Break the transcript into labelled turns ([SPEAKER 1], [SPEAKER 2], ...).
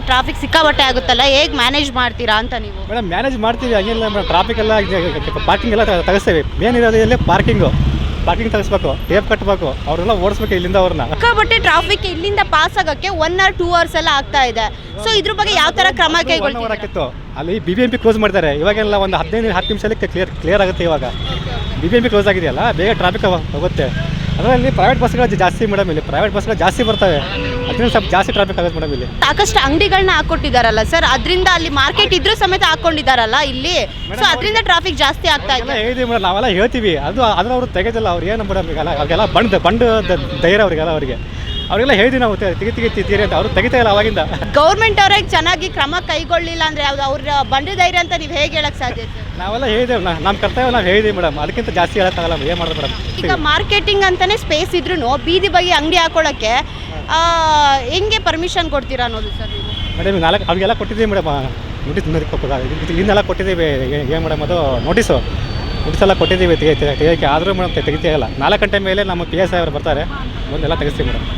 [SPEAKER 1] Traffic ಸಿಕ್ಕಾಬಟ್ಟೆ ಆಗುತ್ತಲ್ಲ, ಹೇಗೆ ಮ್ಯಾನೇಜ್ ಮಾಡ್ತೀರಾ ಅಂತ ನೀವು?
[SPEAKER 2] ಮೇಡಮ್ ಮ್ಯಾನೇಜ್ ಮಾಡ್ತೀವಿ, ಹಂಗಿಲ್ಲ ಮೇಡಮ್. ಟ್ರಾಫಿಕ್ ಎಲ್ಲ ಪಾರ್ಕಿಂಗ್ ಎಲ್ಲ ತೆಗೆಸ್ತೇವೆ. ಮೇನ್ ಇರೋದು ಇಲ್ಲಿ ಪಾರ್ಕಿಂಗ್ ತೆಗಿಸ್ಬೇಕು, ಟೇಪ್ ಕಟ್ಟಬೇಕು, ಅವರೆಲ್ಲ ಓಡಿಸ್ಬೇಕು ಇಲ್ಲಿಂದ ಅವ್ರನ್ನ.
[SPEAKER 1] ಸಿಕ್ಕಾಬಟ್ಟೆ ಟ್ರಾಫಿಕ್ ಇಲ್ಲಿಂದ ಪಾಸ್ ಆಗೋಕ್ಕೆ 1 or 2 hours ಎಲ್ಲ ಆಗ್ತಾ ಇದೆ. ಸೊ ಇದ್ರ ಬಗ್ಗೆ ಯಾವ ಥರ ಕ್ರಮ ಕೈಗೊಳ್ತೀರಾ?
[SPEAKER 2] ಅಲ್ಲಿ BBMP ಕ್ಲೋಸ್ ಮಾಡ್ತಾರೆ ಇವಾಗೆಲ್ಲ, ಒಂದು 10 ನಿಮಿಷದಲ್ಲಿ ಕ್ಲಿಯರ್ ಆಗುತ್ತೆ. ಇವಾಗ BBMP ಕ್ಲೋಸ್ ಆಗಿದೆಯಲ್ಲ, ಬೇಗ ಟ್ರಾಫಿಕ್ ಹೋಗುತ್ತೆ. ಅದರಲ್ಲಿ ಪ್ರೈವೇಟ್ ಬಸ್ಗಳು ಜಾಸ್ತಿ ಮೇಡಮ್, ಇಲ್ಲಿ ಪ್ರೈವೇಟ್ ಬಸ್ಗಳು ಜಾಸ್ತಿ ಬರ್ತವೆ, ಅದರಿಂದ ಸ್ವಲ್ಪ ಜಾಸ್ತಿ ಟ್ರಾಫಿಕ್ ಆಗುತ್ತೆ ಮೇಡಮ್. ಇಲ್ಲಿ
[SPEAKER 1] ಸಾಕಷ್ಟು ಅಂಗಡಿಗಳನ್ನ ಹಾಕೊಟ್ಟಿದ್ದಾರಲ್ಲ ಸರ್, ಅದರಿಂದ ಅಲ್ಲಿ ಮಾರ್ಕೆಟ್ ಇದ್ರೂ ಸಮೇತ ಹಾಕೊಂಡಿದ್ದಾರಲ್ಲ ಇಲ್ಲಿ, ಸೊ ಅದರಿಂದ ಟ್ರಾಫಿಕ್ ಜಾಸ್ತಿ ಆಗ್ತಾ ಇದೆ.
[SPEAKER 2] ಹೇಳಿದೀವಿ ಮೇಡಮ್, ನಾವೆಲ್ಲ ಹೇಳ್ತೀವಿ, ಅದನ್ನ ಅವರು ತೆಗೆದಿಲ್ಲ. ಅವ್ರು ಏನು ಮೇಡಮ್, ಈಗೆಲ್ಲ ಅವ್ರಿಗೆಲ್ಲ ಬಂಡ್ ಧೈರ್ಯ ಅವರಿಗೆಲ್ಲ ಹೇಳಿದ್ವಿ ನಾವು ತೆಗಿತೀರಿ ಅಂತ, ಅವರು ತೆಗಿತಾ ಇಲ್ಲ ಅವಾಗಿಂದ.
[SPEAKER 1] ಗೌರ್ಮೆಂಟ್ ಅವ್ರಿಗೆ ಚೆನ್ನಾಗಿ ಕ್ರಮ ಕೈಗೊಳ್ಳಿಲ್ಲ ಅಂದ್ರೆ ಯಾವ್ದು ಅವ್ರ ಬಂಡ ಧೈರ್ಯ ಅಂತ ನೀವು ಹೇಗೆ ಹೇಳಕ್ ಸಾಧ್ಯ?
[SPEAKER 2] ನಾವೆಲ್ಲ ಹೇಳಿದ್ದೇವೆ, ನಮ್ಮ ಕರ್ತವ್ಯ ನಾವು ಹೇಳಿದೀವಿ ಮೇಡಮ್, ಅದಕ್ಕಿಂತ ಜಾಸ್ತಿ ಹೇಳಕ್ಕಾಗಲ್ಲ. ಏನು ಮಾಡೋದು ಮೇಡಮ್?
[SPEAKER 1] ಈಗ ಮಾರ್ಕೆಟಿಂಗ್ ಅಂತಾನೆ ಸ್ಪೇಸ್ ಇದ್ರೂ ಬೀದಿ ಬಗ್ಗೆ ಅಂಗಡಿ ಹಾಕೊಳ್ಳೋಕ್ಕೆ ಹೆಂಗೆ ಪರ್ಮಿಷನ್ ಕೊಡ್ತೀರಾ ಅನ್ನೋದು ಸರ್ ನೀವು?
[SPEAKER 2] ಮೇಡಮ್ ಅವ್ರಿಗೆಲ್ಲ ಕೊಟ್ಟಿದ್ದೀವಿ ಮೇಡಮ್, ಇನ್ನೆಲ್ಲ ಕೊಟ್ಟಿದ್ದೀವಿ. ಏನು ಮೇಡಮ್ ಅದು ನೋಟಿಸ್ ಎಲ್ಲ ಕೊಟ್ಟಿದ್ದೀವಿ ತೆಗಿಯೋಕ್ಕೆ, ಆದರೂ ಮೇಡಮ್ ತೆಗಿತೀಯಲ್ಲ. 4 ಗಂಟೆ ಮೇಲೆ ನಮ್ಮ PSI ಅವರು ಬರ್ತಾರೆ, ಮುಂದೆಲ್ಲ ತೆಗಿಸ್ತೀವಿ ಮೇಡಮ್.